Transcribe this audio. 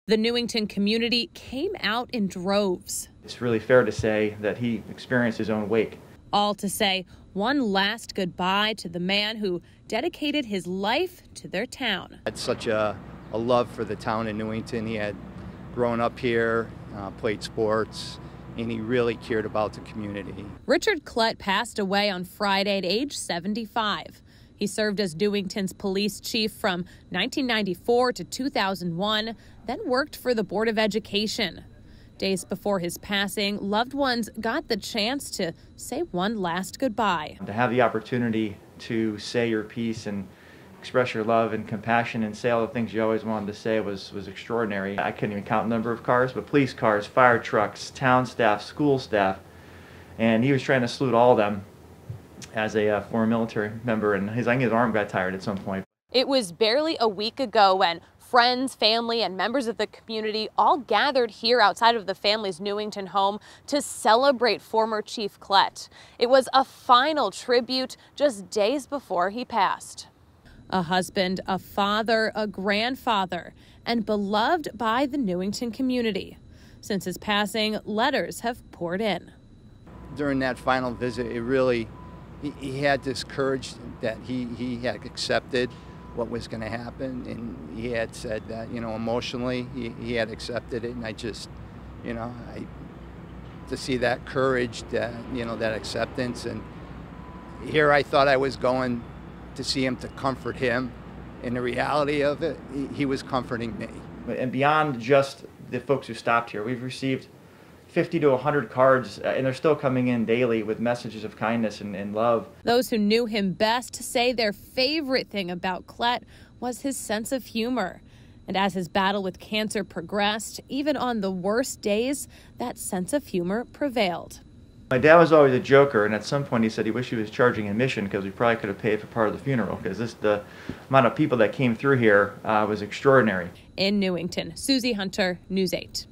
The Newington community came out in droves. It's really fair to say that he experienced his own wake. All to say one last goodbye to the man who dedicated his life to their town. Had such a love for the town of Newington. He had grown up here, played sports, and he really cared about the community. Richard Klett passed away on Friday at age 75. He served as Newington's police chief from 1994 to 2001, then worked for the Board of Education. Days before his passing, loved ones got the chance to say one last goodbye. To have the opportunity to say your piece and express your love and compassion and say all the things you always wanted to say was extraordinary. I couldn't even count the number of cars, but police cars, fire trucks, town staff, school staff, and he was trying to salute all of them as a former military member, and I think his arm got tired at some point. It was barely a week ago when friends, family, and members of the community all gathered here outside of the family's Newington home to celebrate former Chief Klett. It was a final tribute just days before he passed. A husband, a father, a grandfather, and beloved by the Newington community. Since his passing, letters have poured in. During that final visit, it really, he had this courage that he had accepted what was going to happen, and he had said that, emotionally he had accepted it, and I just, to see that courage, that acceptance, and here I thought I was going to see him to comfort him. In the reality of it, he was comforting me. And beyond just the folks who stopped here, we've received 50 to 100 cards, and they're still coming in daily with messages of kindness and love. Those who knew him best say their favorite thing about Klett was his sense of humor. And as his battle with cancer progressed, even on the worst days, that sense of humor prevailed. My dad was always a joker, and at some point he said he wished he was charging admission because we probably could have paid for part of the funeral, because the amount of people that came through here was extraordinary. In Newington, Susie Hunter, News 8.